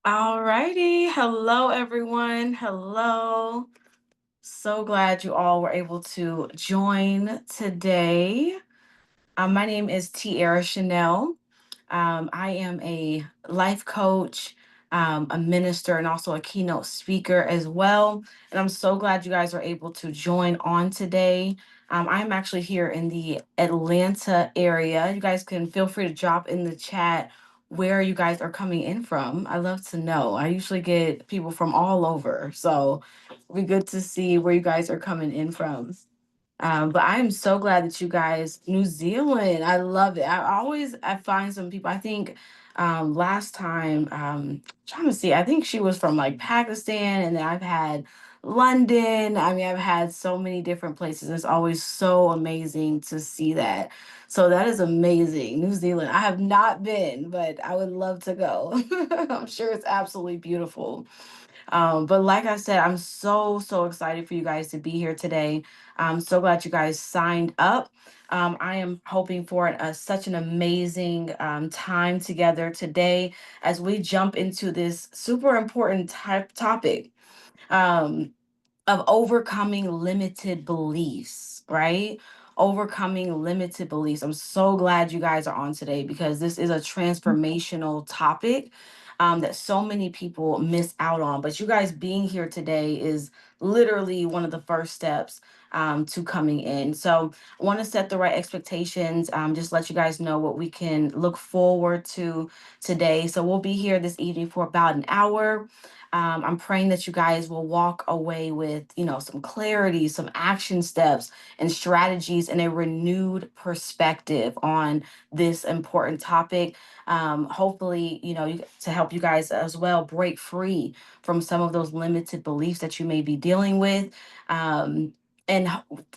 All righty. Hello, everyone. Hello. So glad you all were able to join today. My name is TiaraChanell. I am a life coach, a minister, and also a keynote speaker as well. And I'm so glad you guys are able to join on today. I'm actually here in the Atlanta area. You guys can feel free to drop in the chat where you guys are coming in from. I love to know. I usually get people from all over. So it'll be good to see where you guys are coming in from. But I am so glad that you guys, New Zealand, I love it. I find some people, I think last time, trying to see, I think she was from like Pakistan, and then I've had London. I mean, I've had so many different places. It's always so amazing to see that. So that is amazing. New Zealand. I have not been, but I would love to go. I'm sure it's absolutely beautiful. But like I said, I'm so excited for you guys to be here today. I'm so glad you guys signed up. I am hoping for such an amazing time together today as we jump into this super important topic. Um, of overcoming limited beliefs, right? Overcoming limited beliefs. I'm so glad you guys are on today because this is a transformational topic that so many people miss out on. But you guys being here today is literally one of the first steps to coming in. So I want to set the right expectations, just let you guys know what we can look forward to today. So we'll be here this evening for about an hour. I'm praying that you guys will walk away with, some clarity, some action steps and strategies, and a renewed perspective on this important topic. Hopefully, to help you guys as well break free from some of those limited beliefs that you may be dealing with. Um,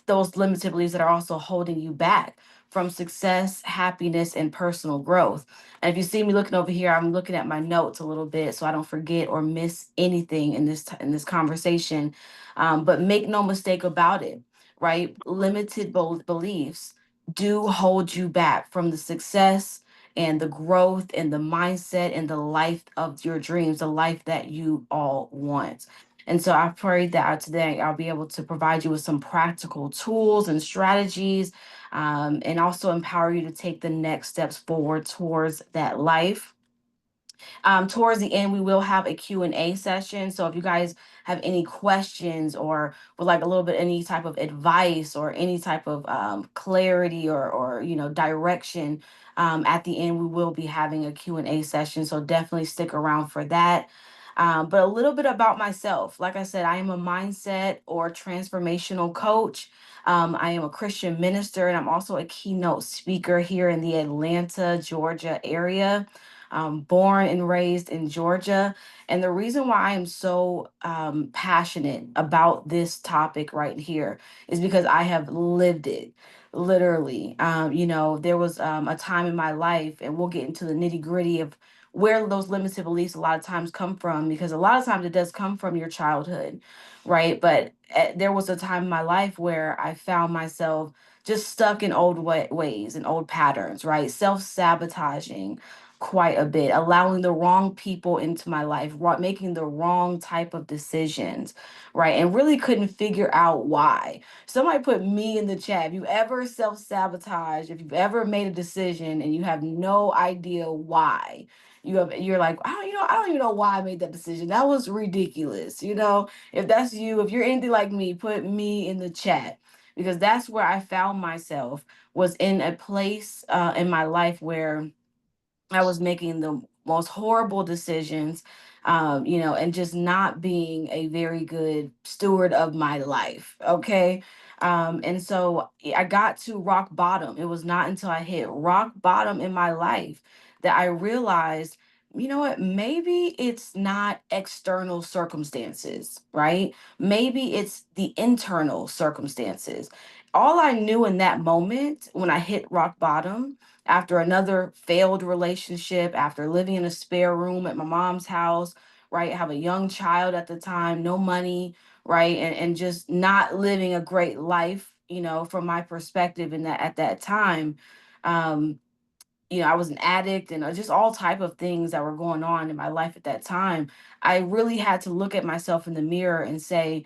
those limited beliefs that are also holding you back from success, happiness, and personal growth. And if you see me looking over here, I'm looking at my notes a little bit so I don't forget or miss anything in this conversation. But make no mistake about it, right? Limited beliefs do hold you back from the success and the growth and the mindset and the life of your dreams, the life that you all want. And so I pray that today I'll be able to provide you with some practical tools and strategies, and also empower you to take the next steps forward towards that life. Towards the end, we will have a Q&A session. So if you guys have any questions or would like a little bit any type of advice or any type of clarity or direction, at the end we will be having a Q&A session. So definitely stick around for that. But a little bit about myself. Like I said, I am a mindset or transformational coach. I am a Christian minister, and I'm also a keynote speaker here in the Atlanta, Georgia area. Born and raised in Georgia. And the reason why I am so passionate about this topic right here is because I have lived it. Literally, there was a time in my life, and we'll get into the nitty gritty of where those limited beliefs a lot of times come from, because a lot of times it does come from your childhood, right? But there was a time in my life where I found myself just stuck in old ways and old patterns, right? Self sabotaging quite a bit, allowing the wrong people into my life, making the wrong type of decisions, right? And really couldn't figure out why. Somebody put me in the chat. If you ever self sabotage, if you've ever made a decision and you have no idea why, you're like, I don't even know why I made that decision. That was ridiculous. If that's you, if you're anything like me, put me in the chat, because that's where I found myself, was in a place in my life where I was making the most horrible decisions, and just not being a very good steward of my life. Okay. And so I got to rock bottom. It was not until I hit rock bottom in my life that I realized you know what, maybe it's not external circumstances, right? Maybe it's the internal circumstances. All I knew in that moment when I hit rock bottom after another failed relationship, after living in a spare room at my mom's house, right? Have a young child at the time, no money, right? And just not living a great life, from my perspective in that at that time. Um, I was an addict and just all type of things that were going on in my life at that time. I really had to look at myself in the mirror and say,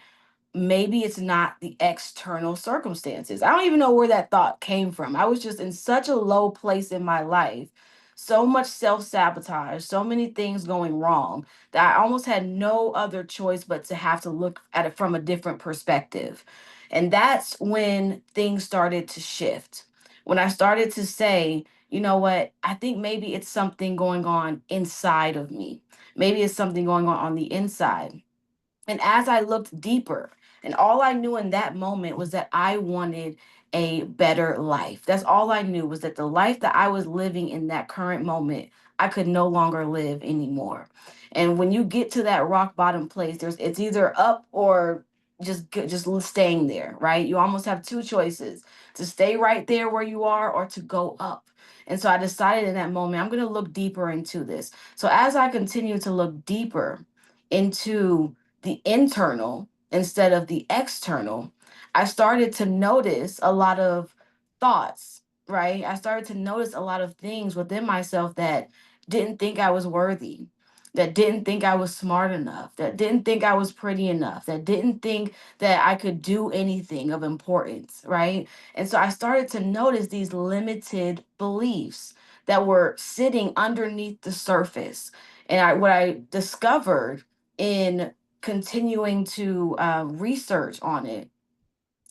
maybe it's not the external circumstances. I don't even know where that thought came from. I was just in such a low place in my life, so much self sabotage, so many things going wrong that I almost had no other choice but to have to look at it from a different perspective. And that's when things started to shift. When I started to say, you know what, I think maybe it's something going on inside of me. Maybe it's something going on the inside. And as I looked deeper, and all I knew in that moment was that I wanted a better life. That's all I knew, was that the life that I was living in that current moment, I could no longer live anymore. And when you get to that rock bottom place, it's either up or just staying there, right? You almost have two choices: to stay right there where you are or to go up. And so I decided in that moment, I'm going to look deeper into this. So as I continue to look deeper into the internal instead of the external, I started to notice a lot of thoughts, right? I started to notice a lot of things within myself that didn't think I was worthy, that didn't think I was smart enough, that didn't think I was pretty enough, that didn't think that I could do anything of importance, right? And so I started to notice these limited beliefs that were sitting underneath the surface. And what I discovered in continuing to research on it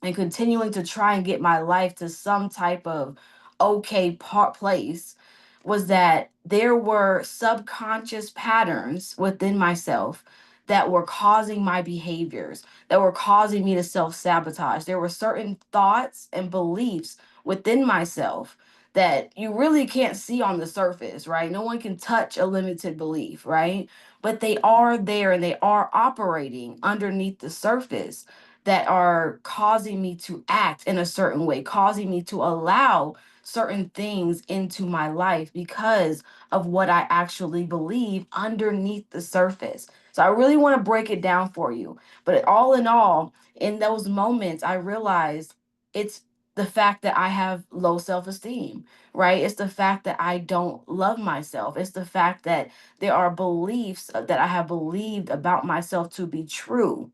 and continuing to try and get my life to some type of okay place was that there were subconscious patterns within myself that were causing my behaviors, that were causing me to self sabotage. There were certain thoughts and beliefs within myself that you really can't see on the surface, right? No one can touch a limited belief, right? But they are there and they are operating underneath the surface that are causing me to act in a certain way, causing me to allow certain things into my life because of what I actually believe underneath the surface. So I really want to break it down for you. But all in all, in those moments, I realized it's the fact that I have low self esteem, right? It's the fact that I don't love myself. It's the fact that there are beliefs that I have believed about myself to be true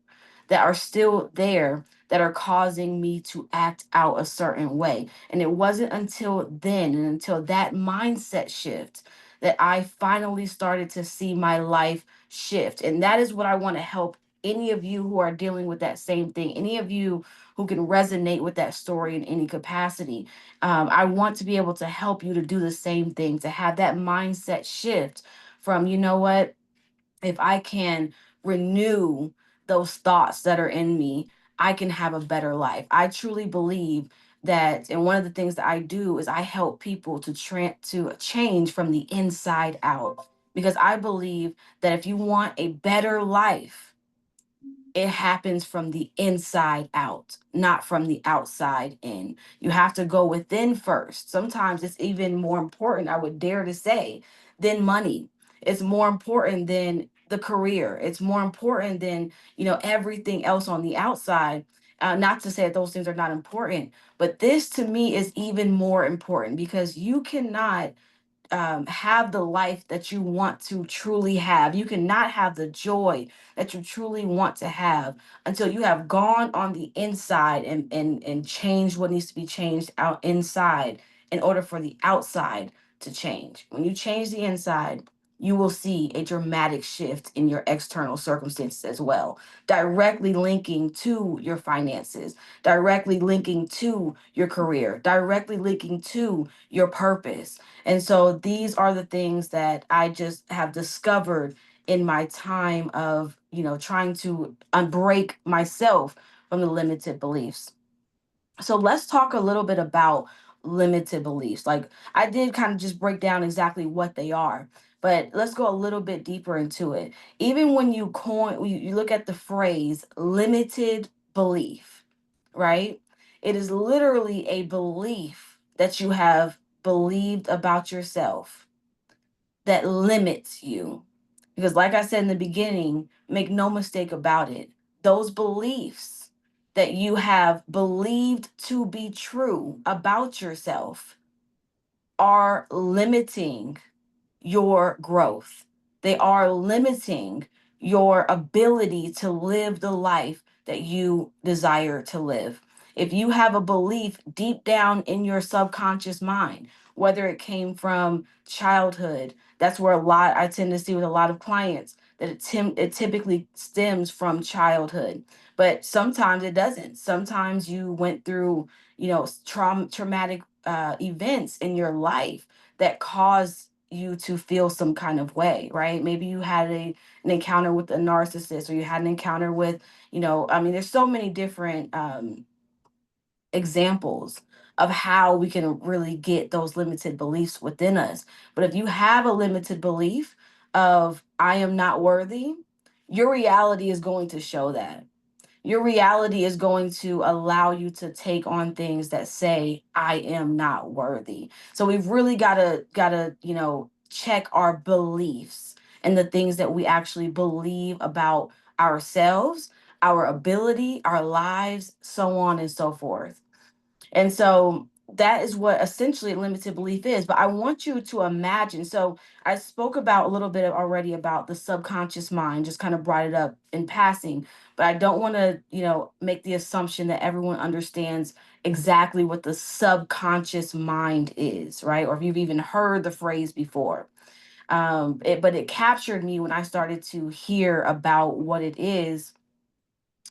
that are still there that are causing me to act out a certain way. And it wasn't until then and until that mindset shift that I finally started to see my life shift. And that is what I want to help any of you who are dealing with that same thing, any of you who can resonate with that story in any capacity. I want to be able to help you to do the same thing, to have that mindset shift from, you know what, if I can renew those thoughts that are in me, I can have a better life. I truly believe that, and one of the things that I do is I help people to change from the inside out, because I believe that if you want a better life, it happens from the inside out, not from the outside in. You have to go within first. Sometimes it's even more important, I would dare to say, than money. It's more important than the career. It's more important than, everything else on the outside. Not to say that those things are not important, but this to me is even more important because you cannot have the life that you want to truly have. You cannot have the joy that you truly want to have until you have gone on the inside and changed what needs to be changed out inside in order for the outside to change. When you change the inside, you will see a dramatic shift in your external circumstances as well, directly linking to your finances, directly linking to your career, directly linking to your purpose. And so these are the things that I just have discovered in my time of, trying to unbreak myself from the limited beliefs. So let's talk a little bit about limited beliefs. Like I did kind of just break down exactly what they are, But let's go a little bit deeper into it. Even when you look at the phrase limited belief, right? It is literally a belief that you have believed about yourself that limits you. Because, like I said in the beginning, make no mistake about it, those beliefs that you have believed to be true about yourself are limiting your growth. They are limiting your ability to live the life that you desire to live. If you have a belief deep down in your subconscious mind, whether it came from childhood, that's where I tend to see with a lot of clients that it typically stems from childhood. But sometimes it doesn't. Sometimes you went through, traumatic events in your life that cause you to feel some kind of way, right? Maybe you had an encounter with a narcissist, or you had an encounter with, I mean, there's so many different examples of how we can really get those limited beliefs within us. But if you have a limited belief of, I am not worthy, your reality is going to show that. Your reality is going to allow you to take on things that say, I am not worthy. So we've really gotta check our beliefs and the things that we actually believe about ourselves, our ability, our lives, so on and so forth. And so that is what essentially limited belief is. But I want you to imagine. So I spoke about a little bit already about the subconscious mind, just kind of brought it up in passing. But I don't want to, make the assumption that everyone understands exactly what the subconscious mind is, right? Or if you've even heard the phrase before. But it captured me when I started to hear about what it is,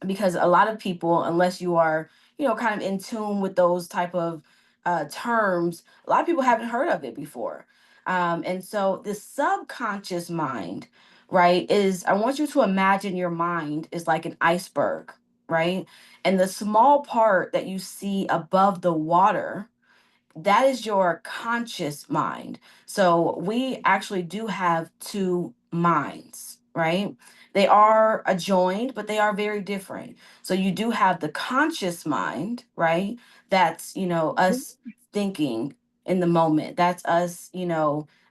because a lot of people, unless you are, kind of in tune with those type of terms, a lot of people haven't heard of it before. And so the subconscious mind, right, is, I want you to imagine your mind is like an iceberg, right? And the small part that you see above the water, that is your conscious mind. So we actually do have two minds, right? They are adjoined, but they are very different. So you do have the conscious mind, right? That's, us thinking in the moment. That's us,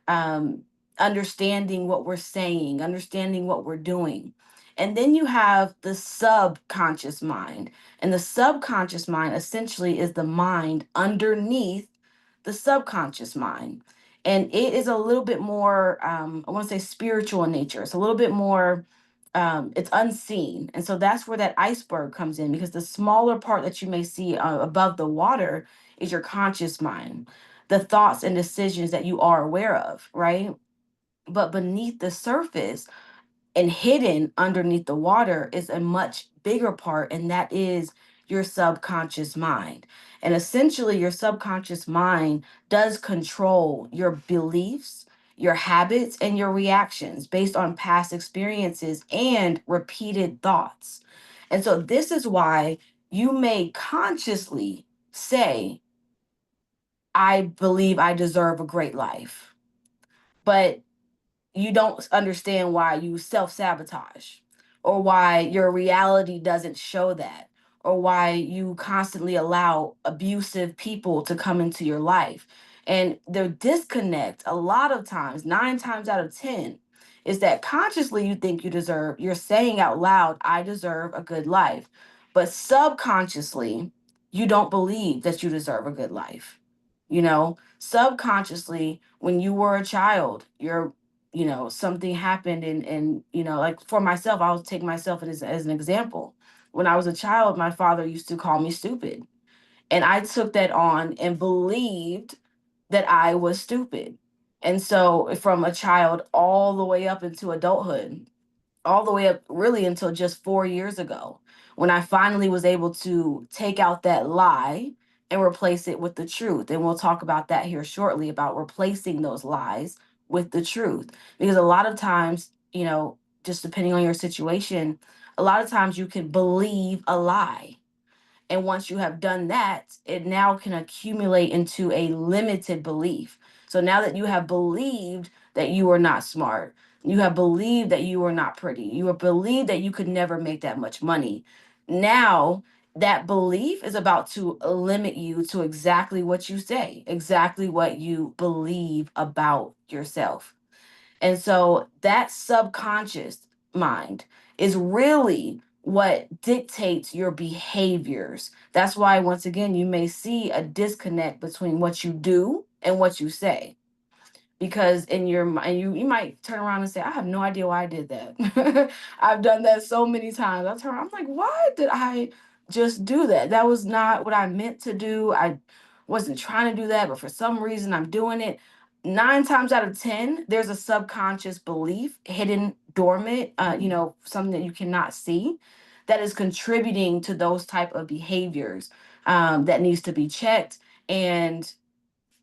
um, understanding what we're saying, understanding what we're doing. And then you have the subconscious mind. And the subconscious mind essentially is the mind underneath the subconscious mind. And it is a little bit more, I want to say spiritual in nature. It's a little bit more, it's unseen. And so that's where that iceberg comes in, because the smaller part that you may see above the water is your conscious mind, the thoughts and decisions that you are aware of, right? But beneath the surface, and hidden underneath the water, is a much bigger part, and that is your subconscious mind. And essentially, your subconscious mind does control your beliefs, your habits, and your reactions based on past experiences and repeated thoughts. And so, this is why you may consciously say, I believe I deserve a great life. But you don't understand why you self sabotage, or why your reality doesn't show that, or why you constantly allow abusive people to come into your life. And the disconnect, a lot of times, 9 times out of 10, is that consciously you think you're saying out loud, I deserve a good life. But subconsciously, you don't believe that you deserve a good life. Subconsciously, when you were a child, something happened, and like for myself, I'll take myself as an example. When I was a child, my father used to call me stupid, and I took that on and believed that I was stupid. And so from a child all the way up into adulthood, all the way up really until just 4 years ago, when I finally was able to take out that lie and replace it with the truth. And we'll talk about that here shortly, about replacing those lies with the truth. Because a lot of times, just depending on your situation, a lot of times you can believe a lie. And once you have done that, it now can accumulate into a limited belief. So now that you have believed that you are not smart. You have believed that you are not pretty. You have believed that you could never make that much money. Now, that belief is about to limit you to exactly what you say, exactly what you believe about yourself. And so that subconscious mind is really what dictates your behaviors. That's why, once again, you may see a disconnect between what you do and what you say, because in your mind you might turn around and say, I have no idea why I did that. I've done that so many times. I'm like, why did I just do that? That was not what I meant to do. I wasn't trying to do that, but for some reason I'm doing it. 9 times out of 10 there's a subconscious belief hidden dormant, something that you cannot see, that is contributing to those type of behaviors, that needs to be checked and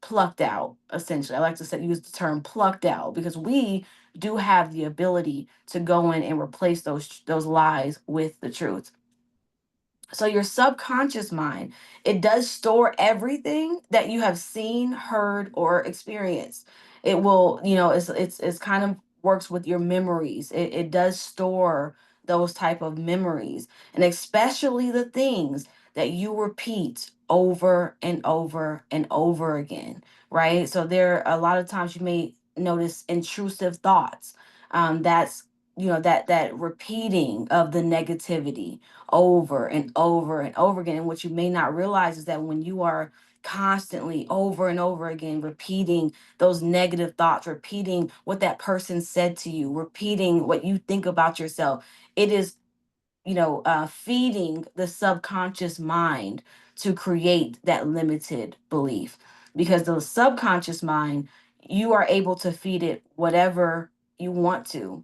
plucked out. Essentially, I like to say, use the term plucked out, because we do have the ability to go in and replace those lies with the truth. So your subconscious mind, it does store everything that you have seen, heard, or experienced. It will, it's kind of works with your memories. It does store those type of memories, and especially the things that you repeat over and over and over again, right? So there are a lot of times you may notice intrusive thoughts. That's that repeating of the negativity over and over and over again. And what you may not realize is that when you are constantly over and over again repeating those negative thoughts, repeating what that person said to you, repeating what you think about yourself, it is, feeding the subconscious mind to create that limited belief. Because the subconscious mind, you are able to feed it whatever you want to,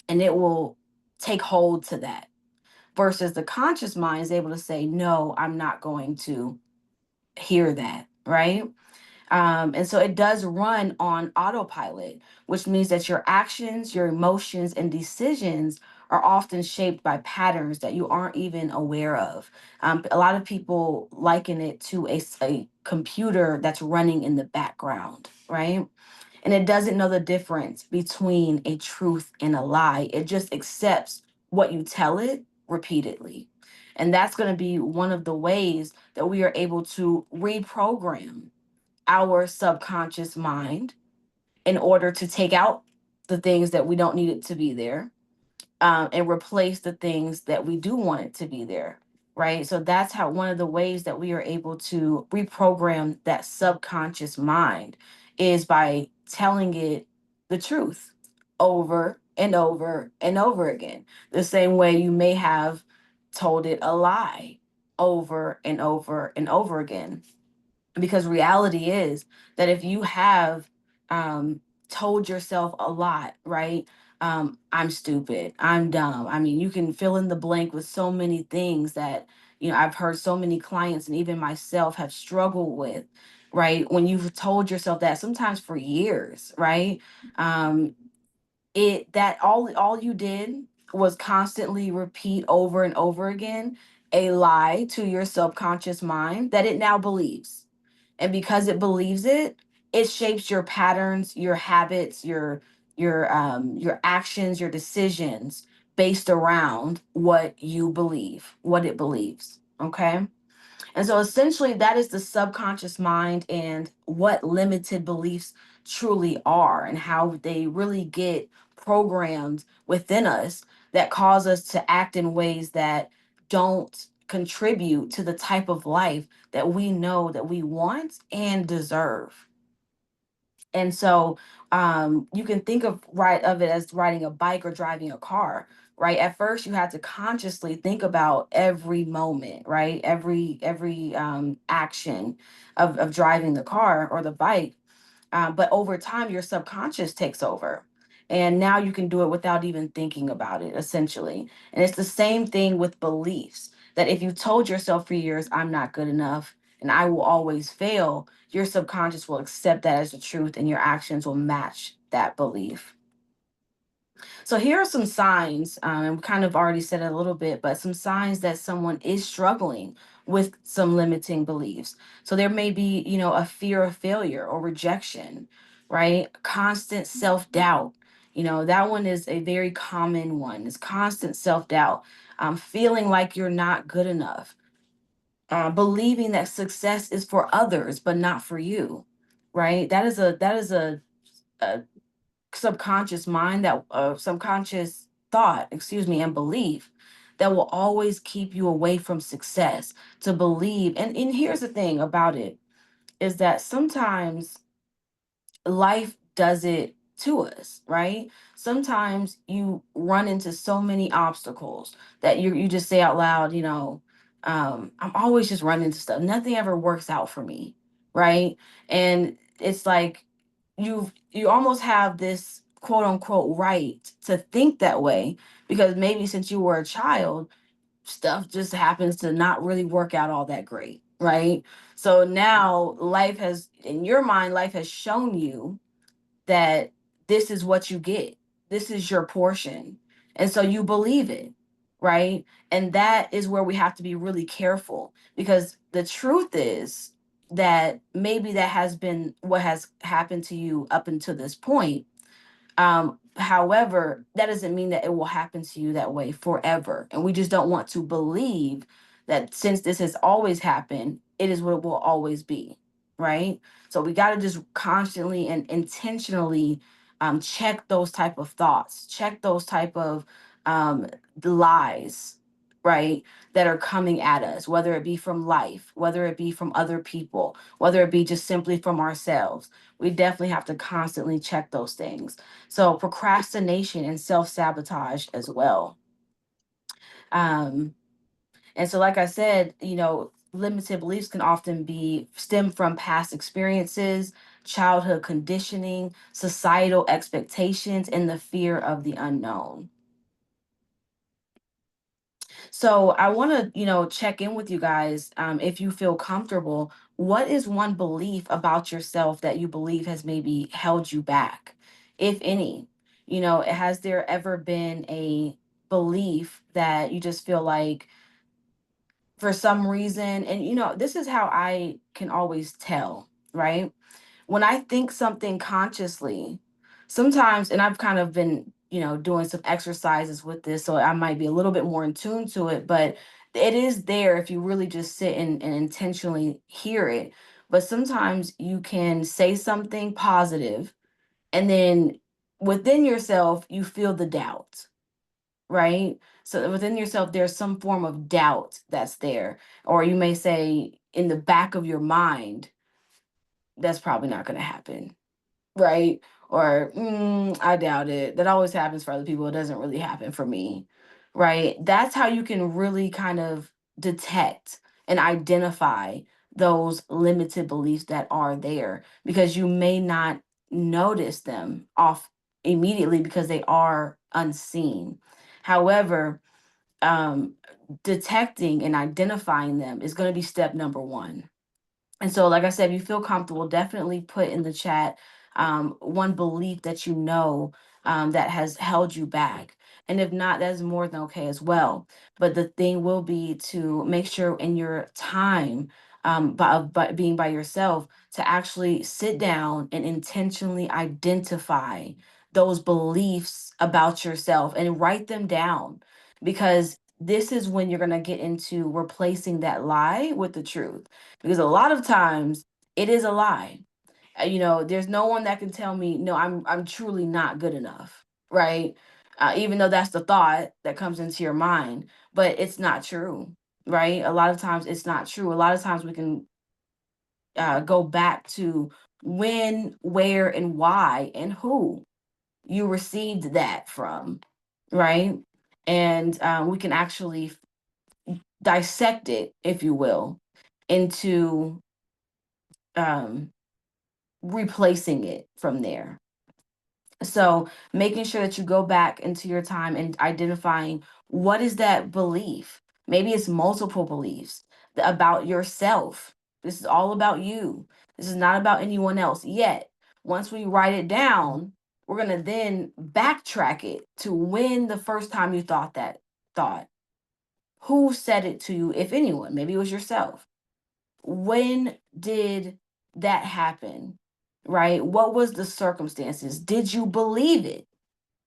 and it will take hold to that, versus the conscious mind is able to say, no, I'm not going to hear that, right? And so it does run on autopilot, which means that your actions, your emotions, and decisions are often shaped by patterns that you aren't even aware of. A lot of people liken it to a computer that's running in the background, right? And it doesn't know the difference between a truth and a lie. It just accepts what you tell it repeatedly. And that's going to be one of the ways that we are able to reprogram our subconscious mind in order to take out the things that we don't need it to be there, and replace the things that we do want it to be there, right? So that's how, one of the ways that we are able to reprogram that subconscious mind is by telling it the truth over and over and over again. The same way you may have told it a lie over and over and over again. Because reality is that if you have, told yourself a lot, right? I'm stupid, I'm dumb. I mean, you can fill in the blank with so many things that, I've heard so many clients and even myself have struggled with, right? When you've told yourself that, sometimes for years, right? Um, it that all you did was constantly repeat over and over again a lie to your subconscious mind that it now believes. And because it believes it, it shapes your patterns, your habits, your actions, your decisions based around what you believe, what it believes. Okay. And so essentially, that is the subconscious mind and what limited beliefs truly are, and how they really get programmed within us that cause us to act in ways that don't contribute to the type of life that we know that we want and deserve. And so, you can think of it as riding a bike or driving a car, right? At first, you had to consciously think about every moment, right? Every action of driving the car or the bike. But over time, your subconscious takes over. And now you can do it without even thinking about it, essentially. And it's the same thing with beliefs, that if you told yourself for years, I'm not good enough and I will always fail, your subconscious will accept that as the truth and your actions will match that belief. So here are some signs, and we kind of already said it a little bit, but some signs that someone is struggling with some limiting beliefs. So there may be, a fear of failure or rejection, right? Constant self-doubt. That one is a very common one. It's constant self-doubt. Feeling like you're not good enough. Believing that success is for others but not for you, right? That is a subconscious mind, that subconscious thought, excuse me, and belief that will always keep you away from success. To believe, and here's the thing about it, is that sometimes life does it to us, right? Sometimes you run into so many obstacles that you just say out loud, I'm always just running into stuff. Nothing ever works out for me, right? And it's like you almost have this quote unquote right to think that way, because maybe since you were a child, stuff just happens to not really work out all that great, right? So now in your mind, life has shown you that this is what you get. This is your portion. And so you believe it, right? And that is where we have to be really careful, because the truth is that maybe that has been what has happened to you up until this point. However, that doesn't mean that it will happen to you that way forever. And we just don't want to believe that since this has always happened, it is what it will always be. Right. So we got to just constantly and intentionally check those type of thoughts, check those type of um, lies, right, that are coming at us, whether it be from life, whether it be from other people, whether it be just simply from ourselves. We definitely have to constantly check those things. So procrastination and self-sabotage as well. Um, and so, like I said, limited beliefs can often be stem from past experiences, childhood conditioning, societal expectations, and the fear of the unknown. So I want to, check in with you guys, if you feel comfortable. What is one belief about yourself that you believe has maybe held you back, if any? Has there ever been a belief that you just feel like for some reason, and this is how I can always tell, right? When I think something consciously, sometimes, and I've kind of been, doing some exercises with this, so I might be a little bit more in tune to it, but it is there if you really just sit and intentionally hear it. But sometimes you can say something positive, and then within yourself, you feel the doubt, right? So within yourself, there's some form of doubt that's there. Or you may say in the back of your mind, that's probably not going to happen, right? Or I doubt it. That always happens for other people. It doesn't really happen for me, right? That's how you can really kind of detect and identify those limited beliefs that are there, because you may not notice them off immediately because they are unseen. However, um, detecting and identifying them is going to be step number one. And so, like I said, if you feel comfortable, definitely put in the chat one belief that that has held you back. And if not, that's more than okay as well. But the thing will be to make sure in your time, by being by yourself, to actually sit down and intentionally identify those beliefs about yourself and write them down. Because this is when you're going to get into replacing that lie with the truth, because a lot of times it is a lie. There's no one that can tell me no, I'm truly not good enough, right? Even though that's the thought that comes into your mind, but it's not true, right? A lot of times it's not true. A lot of times we can go back to when, where, and why, and who you received that from, right? And we can actually dissect it, if you will, into um, replacing it from there. So making sure that you go back into your time and identifying what is that belief. Maybe it's multiple beliefs about yourself. This is all about you. This is not about anyone else yet. Once we write it down, we're going to then backtrack it to when the first time you thought that thought. Who said it to you, if anyone? Maybe it was yourself. When did that happen? right? What was the circumstances? Did you believe it?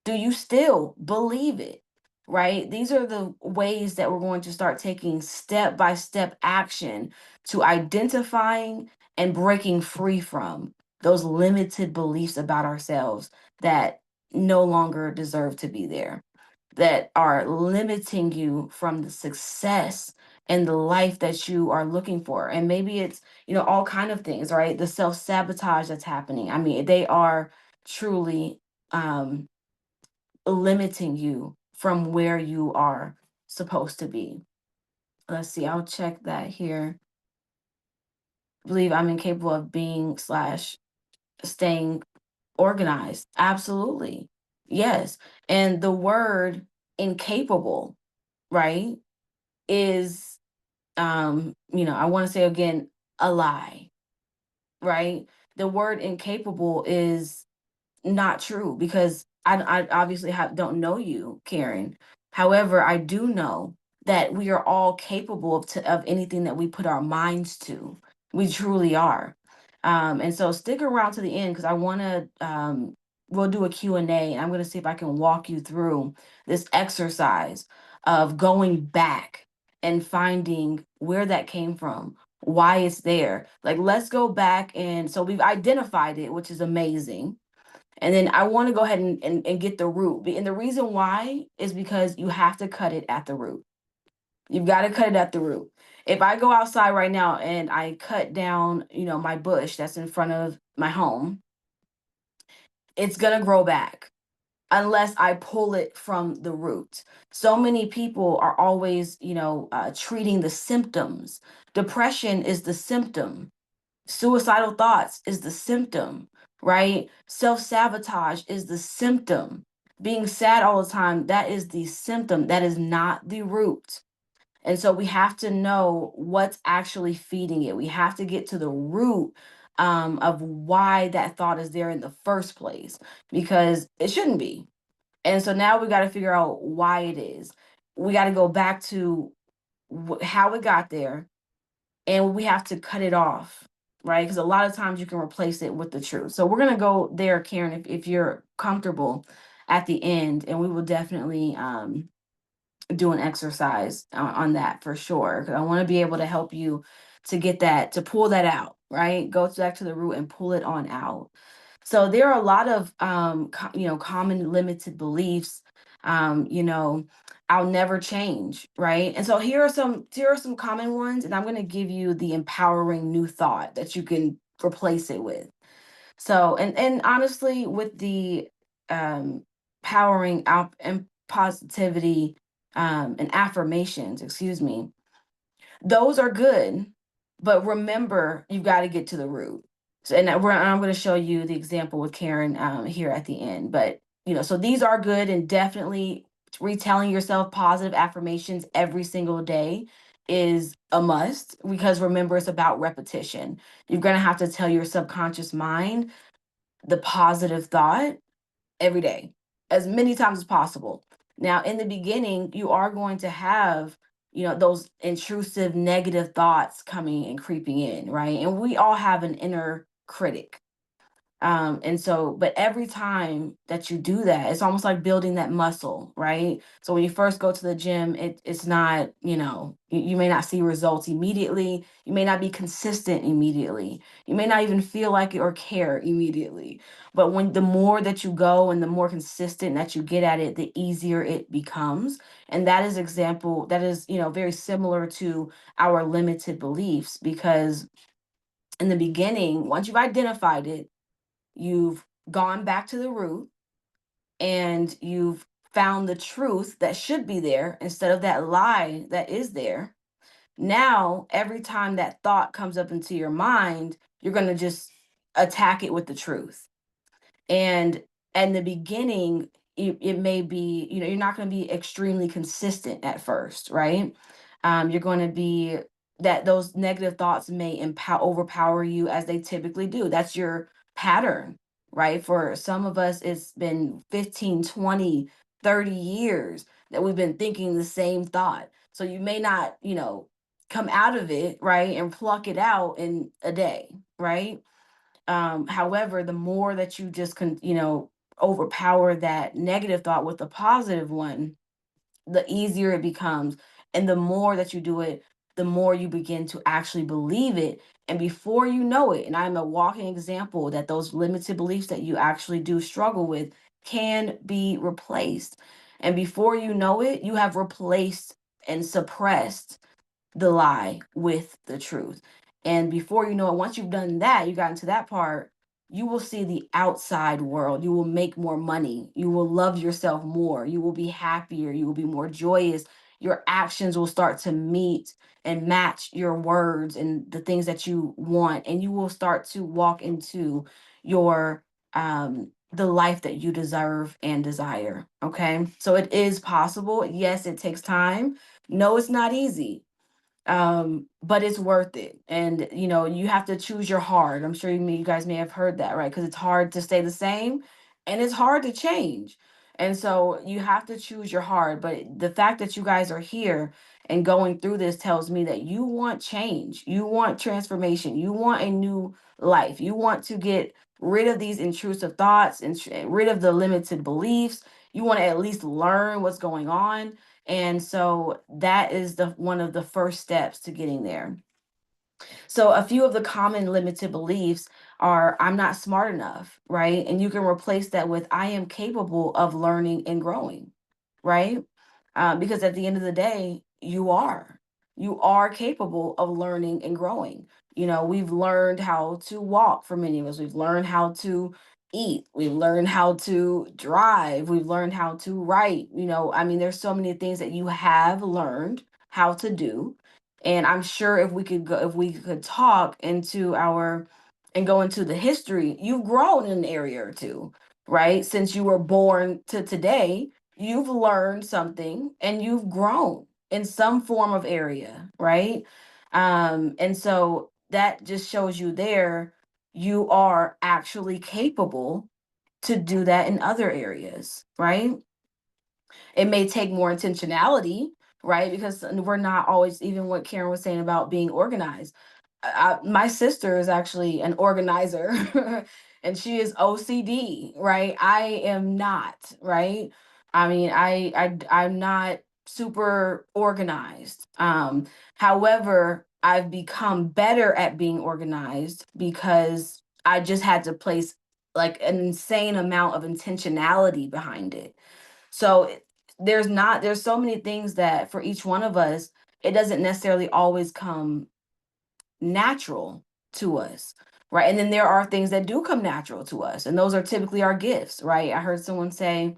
Do you still believe it? Right? These are the ways that we're going to start taking step by step action to identifying and breaking free from those limited beliefs about ourselves that no longer deserve to be there, that are limiting you from the success and the life that you are looking for. And maybe it's, all kind of things, right? The self-sabotage that's happening. I mean, they are truly um limiting you from where you are supposed to be. Let's see, I'll check that here. Believe I'm incapable of being slash staying organized. Absolutely. Yes. And the word incapable, right, is I want to say again, a lie, right? The word incapable is not true because I obviously don't know you, Karen. However, I do know that we are all capable of anything that we put our minds to. We truly are. And so stick around to the end because I want to we'll do a Q&A and I'm going to see if I can walk you through this exercise of going back and finding where that came from, why it's there. Like let's go back, and so we've identified it, which is amazing, and then I want to go ahead and get the root. And the reason why is because you have to cut it at the root. You've got to cut it at the root. If I go outside right now and I cut down, my bush that's in front of my home, it's going to grow back unless I pull it from the root. So many people are always, treating the symptoms. Depression is the symptom. Suicidal thoughts is the symptom, right? Self sabotage is the symptom. Being sad all the time, that is the symptom. That is not the root. And so we have to know what's actually feeding it. We have to get to the root of why that thought is there in the first place, because it shouldn't be. And so now we got to figure out why it is. We got to go back to how it got there, and we have to cut it off, right? Because a lot of times you can replace it with the truth. So we're going to go there, Karen, if you're comfortable at the end, and we will definitely do an exercise on that for sure. 'Cause I want to be able to help you to get that, to pull that out, right? Go back to the root and pull it on out. So there are a lot of common limited beliefs. I'll never change, right? And so here are some common ones, and I'm going to give you the empowering new thought that you can replace it with. So and honestly, with the powering out and positivity and affirmations, excuse me, those are good, but remember, you've got to get to the root. So, and I'm going to show you the example with Karen here at the end. But, so these are good, and definitely retelling yourself positive affirmations every single day is a must, because remember, it's about repetition. You're going to have to tell your subconscious mind the positive thought every day, as many times as possible. Now, in the beginning, you are going to have, those intrusive negative thoughts coming and creeping in, right? And we all have an inner critic. And so, but every time that you do that, it's almost like building that muscle, right? So when you first go to the gym, it's not, you may not see results immediately. You may not be consistent immediately. You may not even feel like it or care immediately. But when the more that you go and the more consistent that you get at it, the easier it becomes. And that is, very similar to our limited beliefs, because in the beginning, once you've identified it, you've gone back to the root, and you've found the truth that should be there instead of that lie that is there. Now, every time that thought comes up into your mind, you're going to just attack it with the truth. And in the beginning, it may be, you're not going to be extremely consistent at first, right? You're going to be, that those negative thoughts may overpower you, as they typically do. That's your pattern, right? For some of us, it's been 15, 20, 30 years that we've been thinking the same thought. So you may not, come out of it, right, and pluck it out in a day, right? However, the more that you just overpower that negative thought with the positive one, the easier it becomes. And the more that you do it, the more you begin to actually believe it. And before you know it, and I'm a walking example that those limited beliefs that you actually do struggle with can be replaced. And before you know it, you have replaced and suppressed the lie with the truth. And before you know it, once you've done that, you got into that part, you will see the outside world. You will make more money. You will love yourself more. You will be happier. You will be more joyous. Your actions will start to meet and match your words and the things that you want. And you will start to walk into the life that you deserve and desire. Okay. So it is possible. Yes, it takes time. No, it's not easy, but it's worth it. And you have to choose your hard. I'm sure you guys may have heard that, right? Because it's hard to stay the same and it's hard to change. And so you have to choose your hard. But the fact that you guys are here and going through this tells me that you want change, you want transformation, you want a new life, you want to get rid of these intrusive thoughts and rid of the limited beliefs. You want to at least learn what's going on, and so that is the one of the first steps to getting there. So a few of the common limited beliefs are I'm not smart enough, right? And you can replace that with I am capable of learning and growing, right? Because at the end of the day, you are capable of learning and growing. We've learned how to walk for many of us. We've learned how to eat. We've learned how to drive. We've learned how to write. I mean, there's so many things that you have learned how to do. And I'm sure if we could talk into our and go into the history, you've grown in an area or two, right? Since you were born to today, you've learned something and you've grown in some form of area, right? And so that just shows you there you are actually capable to do that in other areas, right? It may take more intentionality, right? Because we're not always, even what Karen was saying about being organized. My sister is actually an organizer and she is OCD, right? I am not, right? I mean, I'm not super organized. However, I've become better at being organized because I just had to place like an insane amount of intentionality behind it. So there's so many things that for each one of us, it doesn't necessarily always come natural to us, right? And then there are things that do come natural to us, and those are typically our gifts, right? I heard someone say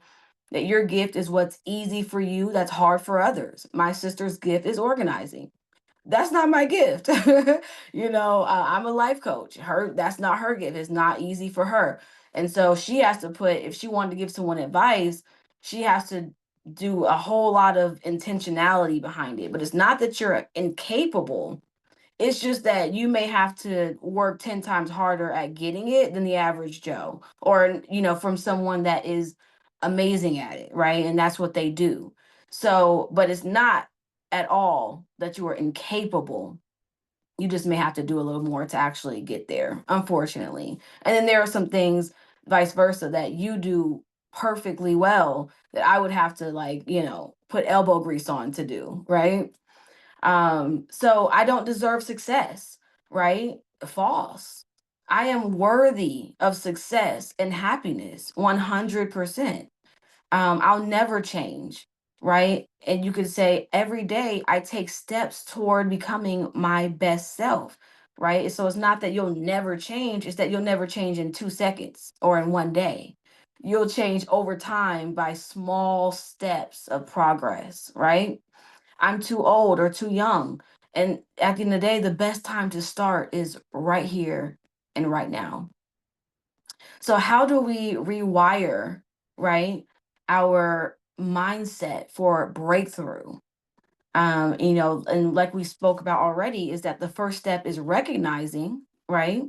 that your gift is what's easy for you, that's hard for others. My sister's gift is organizing. That's not my gift. I'm a life coach. That's not her gift. It's not easy for her. And so she has to if she wanted to give someone advice, she has to do a whole lot of intentionality behind it. But it's not that you're incapable. It's just that you may have to work 10 times harder at getting it than the average Joe, or, from someone that is amazing at it, right? And that's what they do. So, but it's not at all that you are incapable. You just may have to do a little more to actually get there, unfortunately. And then there are some things, vice versa, that you do perfectly well that I would have to, like, put elbow grease on to do, right? So I don't deserve success, right? False. I am worthy of success and happiness 100%. I'll never change, right? And you could say every day I take steps toward becoming my best self, right? So it's not that you'll never change, it's that you'll never change in 2 seconds or in one day. You'll change over time by small steps of progress, right? I'm too old or too young. And at the end of the day, the best time to start is right here and right now. So, how do we rewire, right, our mindset for breakthrough? And like we spoke about already, is that the first step is recognizing, right?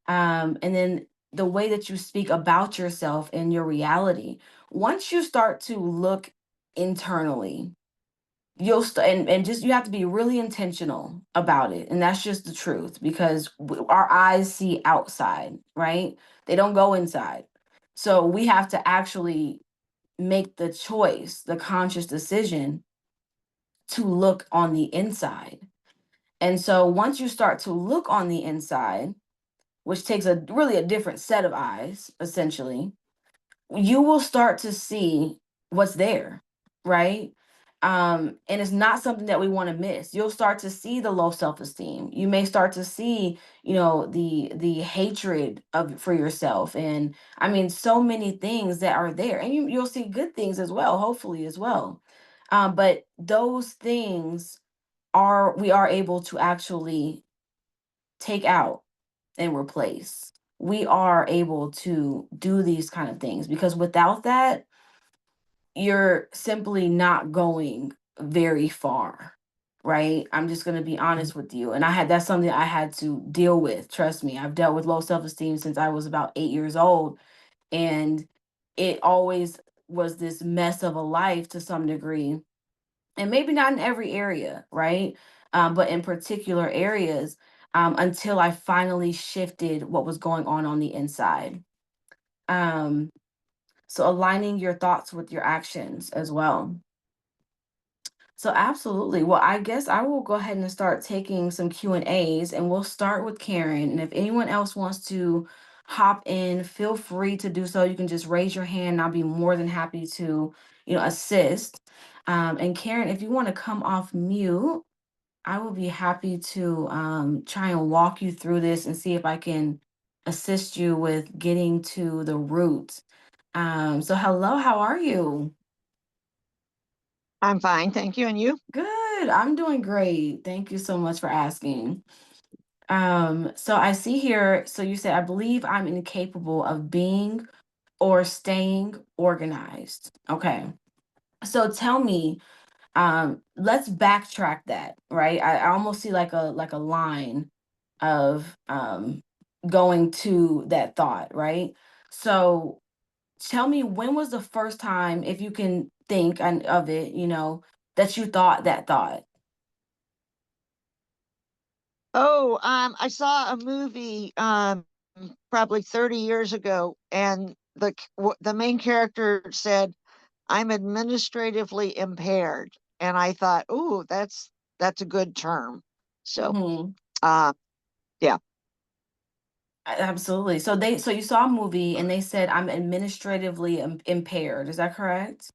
And then the way that you speak about yourself and your reality. Once you start to look internally, and just you have to be really intentional about it, and that's just the truth, because our eyes see outside, right? They don't go inside. So we have to actually make the choice, the conscious decision to look on the inside. And so once you start to look on the inside, which takes a really a different set of eyes, essentially, you will start to see what's there, right? And it's not something that we want to miss. You'll start to see the low self-esteem. You may start to see, the hatred of for yourself, and I mean, so many things that are there, and you'll see good things as well, hopefully as well. But those things we are able to actually take out and replace. We are able to do these kind of things, because without that, you're simply not going very far, right? I'm just going to be honest with you. And that's something I had to deal with. Trust me, I've dealt with low self-esteem since I was about 8 years old. And it always was this mess of a life to some degree. And maybe not in every area, right? But in particular areas, until I finally shifted what was going on the inside. Um, so aligning your thoughts with your actions as well. So absolutely. Well, I guess I will go ahead and start taking some Q&As, and we'll start with Karen. And if anyone else wants to hop in, feel free to do so. You can just raise your hand and I'll be more than happy to, assist. And Karen, if you want to come off mute, I will be happy to try and walk you through this and see if I can assist you with getting to the root. So hello, how are you? I'm fine, thank you. And you? Good. I'm doing great. Thank you so much for asking. So I see here, so you said, I believe I'm incapable of being or staying organized. Okay. So tell me, let's backtrack that, right? I almost see like a line of going to that thought, right? So tell me, when was the first time, if you can think of it, that you thought that thought? Oh, I saw a movie probably 30 years ago, and the main character said, "I'm administratively impaired," and I thought, "Oh, that's a good term." So, Mhm. uh, yeah, Absolutely. So you saw a movie and they said I'm administratively impaired. Is that correct?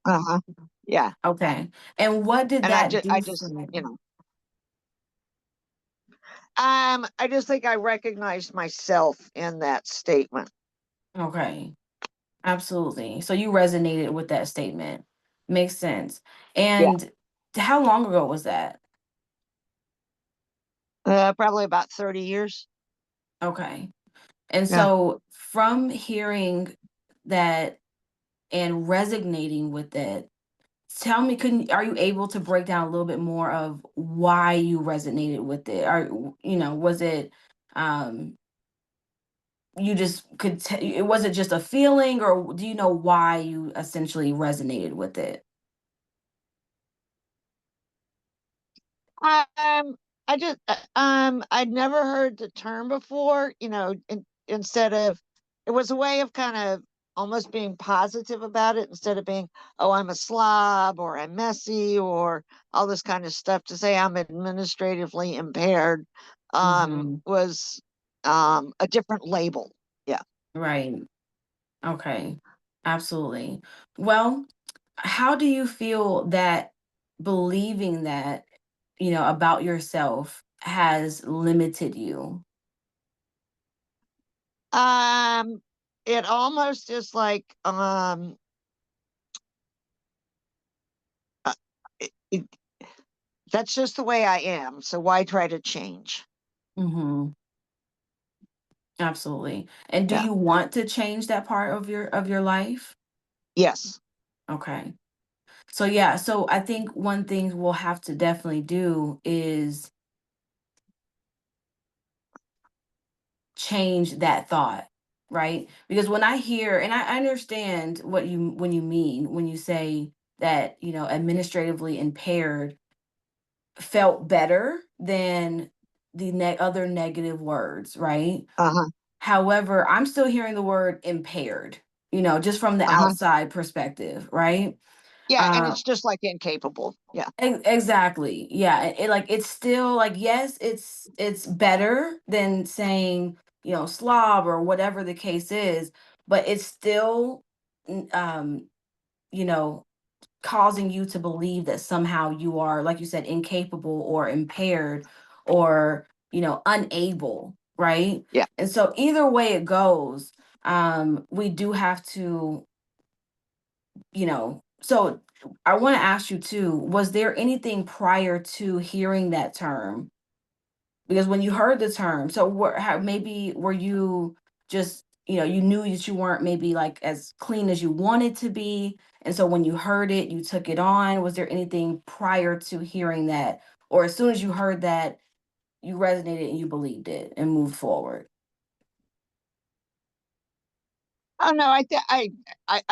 uh-huh, yeah, Okay. And what did and that I do for just, you? I just think I recognized myself in that statement. Okay. Absolutely. So you resonated with that statement. Makes sense. Yeah, And how long ago was that? probably about 30 years. Okay. And Yeah. so from hearing that and resonating with it, tell me, are you able to break down a little bit more of why you resonated with it? Was it um you just was it just a feeling, or do you know why you essentially resonated with it? Um, I'd never heard the term before, instead of, it was a way of kind of almost being positive about it instead of being, oh, I'm a slob or I'm messy or all this kind of stuff. To say I'm administratively impaired, Hmm. was, a different label. Yeah. Right. Okay. Absolutely. Well, how do you feel that believing that, about yourself has limited you? Um, it almost is like, uh, it, that's just the way I am. So why try to change? Hmm. Absolutely. And do Yeah. you want to change that part of your life? Yes. Okay. So yeah, so I think one thing we'll have to definitely do is change that thought, right? Because when I hear, and I understand what you when you mean when you say that, administratively impaired felt better than the other negative words, right? Uh-huh. However, I'm still hearing the word impaired, just from the Uh-huh. outside perspective, right? Yeah, and Uh, it's just like incapable. Yeah. exactly. Yeah. Like it's still like, yes, it's better than saying, slob or whatever the case is, but it's still um, you know, causing you to believe that somehow you are, like you said, incapable or impaired or, unable, right? Yeah. And so either way it goes, we do have to, so I want to ask you too, was there anything prior to hearing that term? Because when you heard the term, so maybe were you just, you knew that you weren't maybe like as clean as you wanted to be. And so when you heard it, you took it on. Was there anything prior to hearing that? Or as soon as you heard that, you resonated and you believed it and moved forward? Oh no, I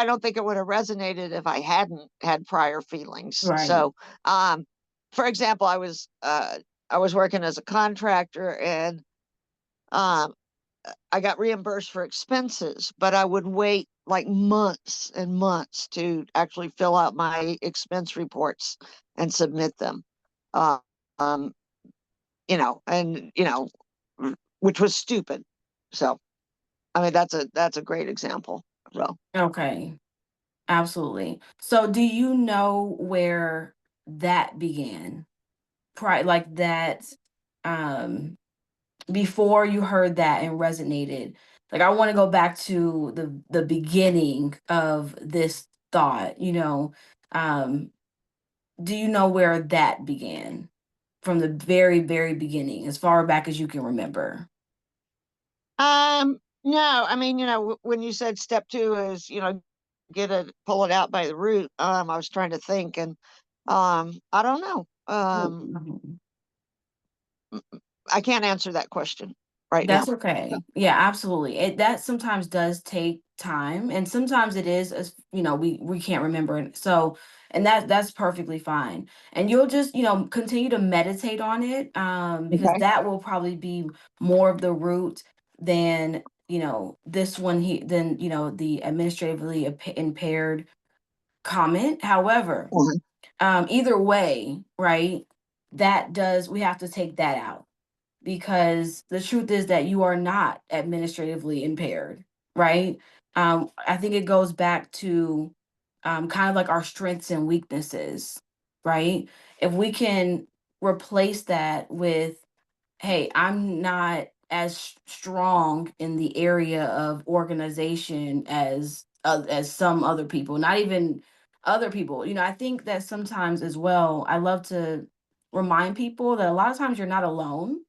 don't think it would have resonated if I hadn't had prior feelings. Right. So, um, for example, I was working as a contractor, and um I got reimbursed for expenses, but I would wait like months and months to actually fill out my expense reports and submit them. Uh, um, and which was stupid. So, I mean, that's a great example. So, Okay. Absolutely. So do you know where that began? Like that, um, before you heard that and resonated, like I want to go back to the beginning of this thought, um, do you know where that began from the very, very beginning, as far back as you can remember? no, I mean, when you said step two is, pull it out by the root. I was trying to think, and I don't know. Mhm. I can't answer that question right That's now. okay. Yeah, absolutely. That sometimes does take time, and sometimes it is, as we can't remember it. So, and that's perfectly fine. And you'll just, continue to meditate on it, because Okay. that will probably be more of the root than, this one here, than, the administratively impaired comment. However, Uh-huh. either way, right? We have to take that out, because the truth is that you are not administratively impaired, right? I think it goes back to, kind of like our strengths and weaknesses, right? If we can replace that with, hey, I'm not as strong in the area of organization as some other people, not even other people. I think that sometimes as well, I love to remind people that a lot of times you're not alone,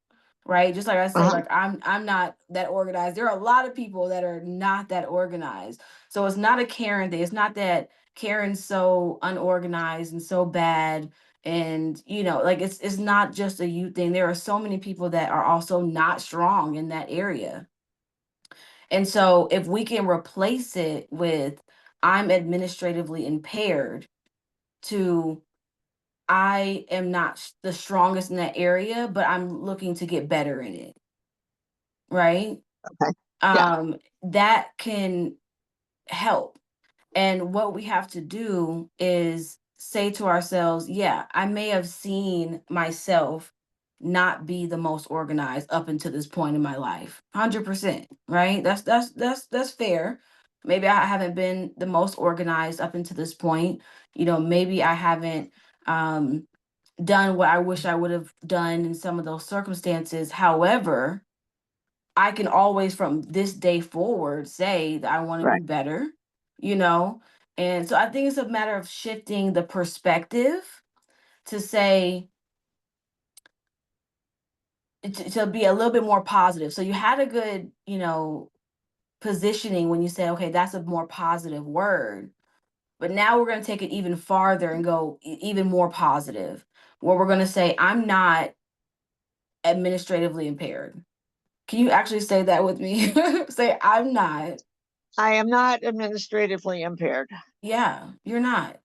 right? Just like I say, Uh-huh. like I'm not that organized. There are a lot of people that are not that organized. So it's not a Karen thing. It's not that Karen's so unorganized and so bad, and like it's not just a you thing. There are so many people that are also not strong in that area. And so if we can replace it with, I'm administratively impaired, to, I am not the strongest in that area, but I'm looking to get better in it, right? Okay. Yeah. That can help. And what we have to do is say to ourselves, yeah, I may have seen myself not be the most organized up until this point in my life. 100%, right? That's fair. Maybe I haven't been the most organized up until this point. Maybe I haven't um done what I wish I would have done in some of those circumstances. However, I can always from this day forward say that I want to Right. do better, you know? And so I think it's a matter of shifting the perspective to say, to be a little bit more positive. So you had a good, positioning when you say, okay, that's a more positive word. But now we're going to take it even farther and go even more positive, where we're going to say, I'm not administratively impaired. Can you actually say that with me? Say, I'm not. I am not administratively impaired. Yeah, you're not.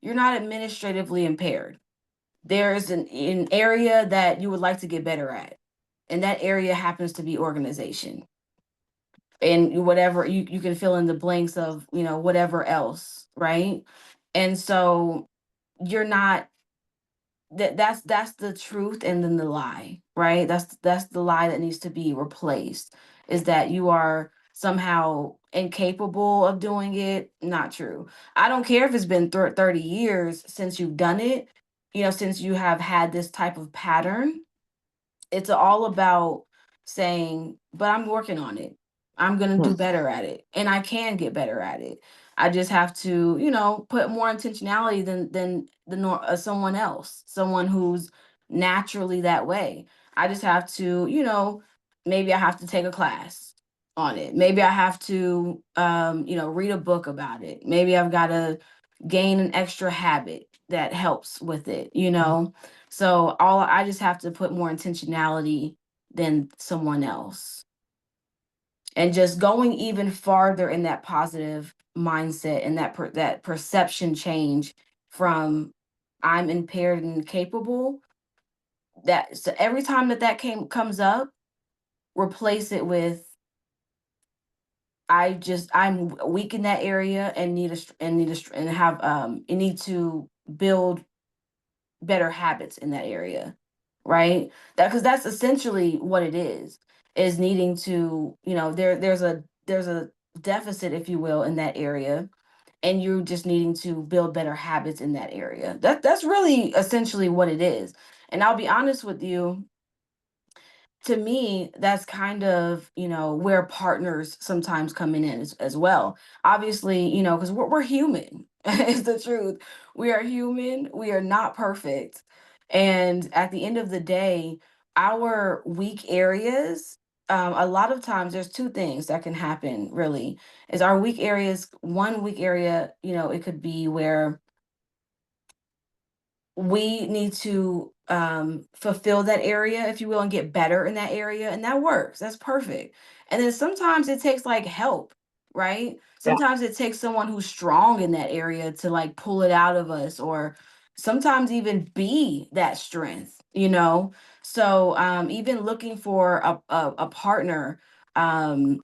you're not administratively impaired. There's an area that you would like to get better at, and that area happens to be organization. And whatever you can fill in the blanks of, whatever else, right? And so you're not that's the truth, and then the lie, right? That's the lie that needs to be replaced, is that you are somehow incapable of doing it. Not true. I don't care if it's been 30 years since you've done it, since you have had this type of pattern. It's all about saying, but I'm working on it. I'm going to Hmm. do better at it, and I can get better at it. I just have to, put more intentionality than someone else, someone who's naturally that way. I just have to, maybe I have to take a class on it. Maybe I have to, read a book about it. Maybe I've got to gain an extra habit that helps with it. So all I just have to put more intentionality than someone else. And just going even farther in that positive mindset, and that perception change from I'm impaired and capable. That, so every time that comes up, replace it with I'm weak in that area and and have and need to build better habits in that area, right? That, because that's essentially what it is needing to, there's a deficit, if you will, in that area, and you're just needing to build better habits in that area. That's really essentially what it is. And I'll be honest with you, to me, that's kind of, where partners sometimes come in as well. Obviously, because we're human. Is the truth. We are human. We are not perfect. And at the end of the day, our weak areas, a lot of times there's two things that can happen, really. Is our weak areas, one weak area, it could be where we need to fulfill that area, if you will, and get better in that area, and that works. That's perfect. And then sometimes it takes like help, right? Yeah. Sometimes it takes someone who's strong in that area to like pull it out of us, or sometimes even be that strength. So even looking for a partner, um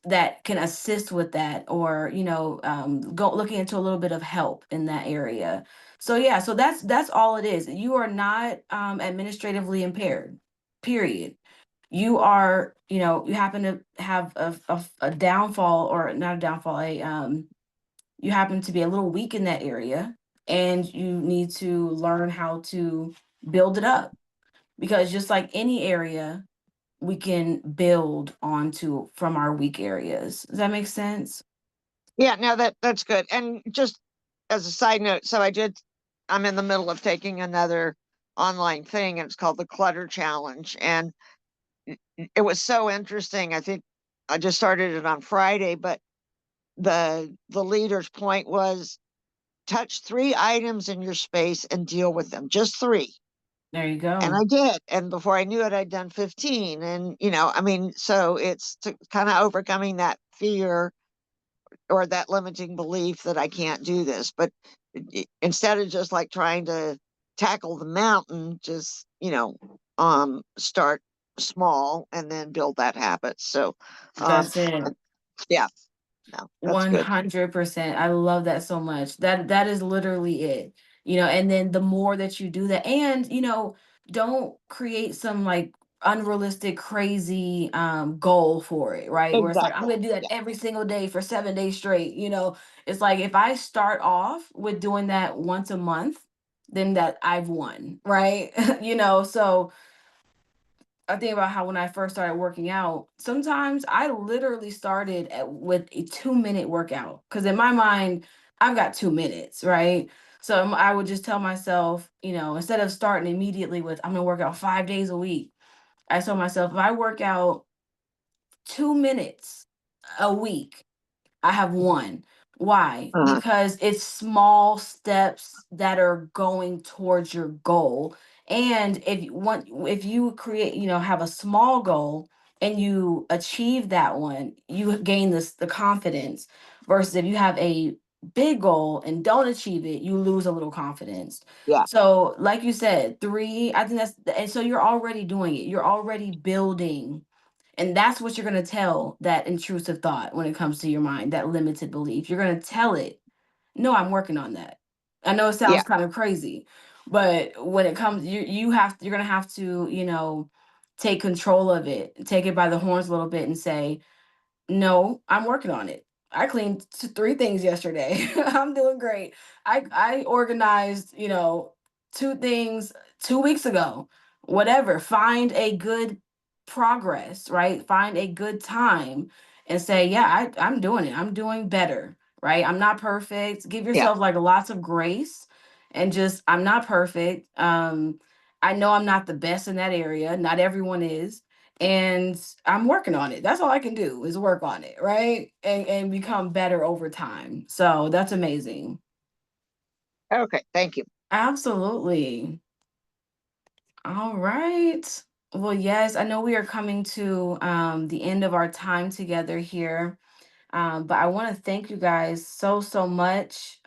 that can assist with that, or go looking into a little bit of help in that area. So yeah, so that's all it is. You are not administratively impaired, period. You are, you happen to have a downfall, or not a downfall, a you happen to be a little weak in that area, and you need to learn how to build it up, because just like any area, we can build onto from our weak areas. Does that make sense? Yeah, no, that's good. And just as a side note, I'm in the middle of taking another online thing, and it's called the Clutter Challenge. And it was so interesting. I think I just started it on Friday, but the leader's point was touch three items in your space and deal with them, just three. There you And go. I did. And before I knew it, I'd done 15. And, I mean, so it's kind of overcoming that fear or that limiting belief that I can't do this. But instead of just like trying to tackle the mountain, just, start small and then build that habit. So, um, That's it. yeah, no, that's good. 100%. I love that so much. That is literally it. And then the more that you do that, and don't create some like unrealistic, crazy goal for it, right? Where it's like, I'm Exactly. gonna do that Yeah. every single day for 7 days straight. It's like, if I start off with doing that once a month, then that I've won, right? So I think about how when I first started working out, sometimes I literally started with a 2-minute workout, because in my mind, I've got 2 minutes, right? So I would just tell myself, instead of starting immediately with, I'm going to work out 5 days a week, I told myself, if I work out 2 minutes a week, I have won. Why? Uh-huh. Because it's small steps that are going towards your goal. And if you create, have a small goal and you achieve that one, you gain the confidence, versus if you have a big goal and don't achieve it, you lose a little confidence. Yeah. So, like you said, three, I think that's, and so you're already doing it. You're already building. And that's what you're going to tell that intrusive thought when it comes to your mind, that limited belief. You're going to tell it, no, I'm working on that. I know it sounds Yeah. kind of crazy, but when it comes, you're going to have to, take control of it, take it by the horns a little bit and say, no, I'm working on it. I cleaned three things yesterday. I'm doing great. I organized, two things 2 weeks ago. Whatever. Find a good progress, right? Find a good time and say, yeah, I'm doing it. I'm doing better, right? I'm not perfect. Give Yeah. yourself like lots of grace and just, I'm not perfect. I know I'm not the best in that area. Not everyone is, and I'm working on it. That's all I can do is work on it, right? And become better over time. So that's amazing. Okay. Thank you. Absolutely. All right. Well, yes, I know we are coming to the end of our time together here. But I want to thank you guys so much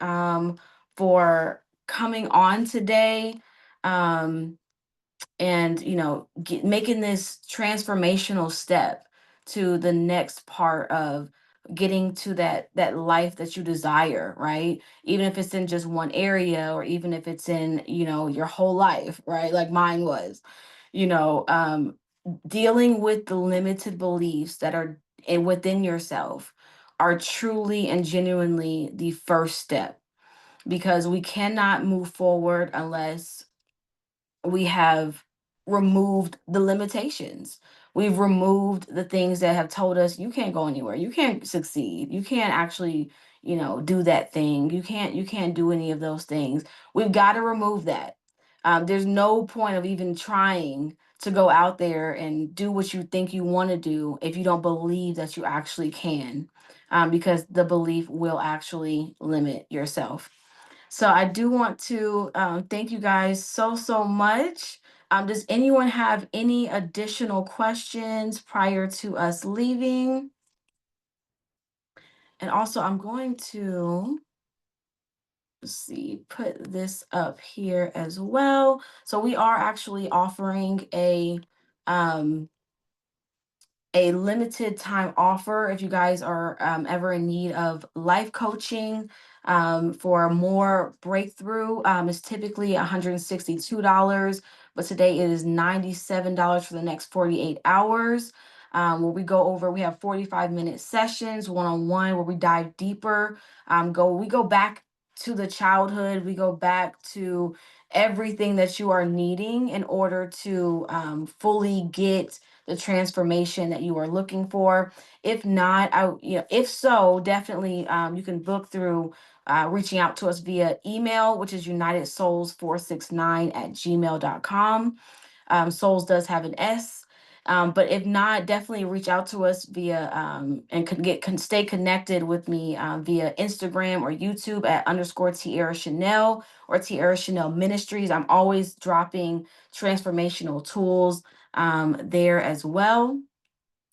for coming on today. Um, and making this transformational step to the next part of getting to that life that you desire, right? Even if it's in just one area, or even if it's in your whole life, right, like mine was. you know um Dealing with the limited beliefs that are within yourself are truly and genuinely the first step, because we cannot move forward unless we have removed the limitations. We've removed the things that have told us you can't go anywhere, you can't succeed, you can't actually, do that thing. You can't do any of those things. We've got to remove that. There's no point of even trying to go out there and do what you think you want to do if you don't believe that you actually can, because the belief will actually limit yourself. So I do want to thank you guys so much. Does anyone have any additional questions prior to us leaving? And also, I'm going to, let's see, put this up here as well. So we are actually offering um, a limited time offer if you guys are ever in need of life coaching for more breakthrough. It's typically $162, but today it is $97 for the next 48 hours. Where we have 45-minute sessions one-on-one where we dive deeper. We go back to the childhood, we go back to everything that you are needing in order to fully get the transformation that you are looking for. If not, if so, definitely you can book through reaching out to us via email, which is unitedsouls469@gmail.com. Souls does have an S. But if not, definitely reach out to us via and can stay connected with me via Instagram or YouTube at _TiaraChanell or TiaraChanell Ministries. I'm always dropping transformational tools there as well.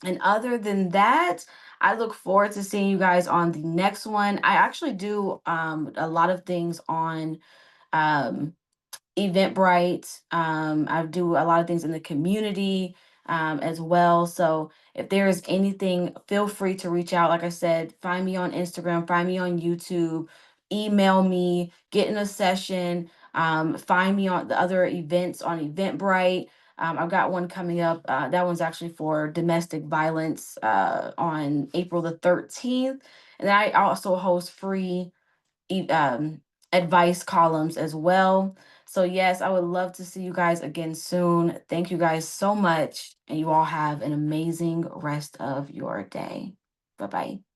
And other than that, I look forward to seeing you guys on the next one. I actually do a lot of things on um, Eventbrite. I do a lot of things in the community as well. So if there is anything, feel free to reach out. Like I said, find me on Instagram, find me on YouTube, email me, get in a session, find me on the other events on Eventbrite. I've got one coming up. That one's actually for domestic violence on April the 13th. And then I also host free e- um, advice columns as well. So, yes, I would love to see you guys again soon. Thank you guys so much. And you all have an amazing rest of your day. Bye bye.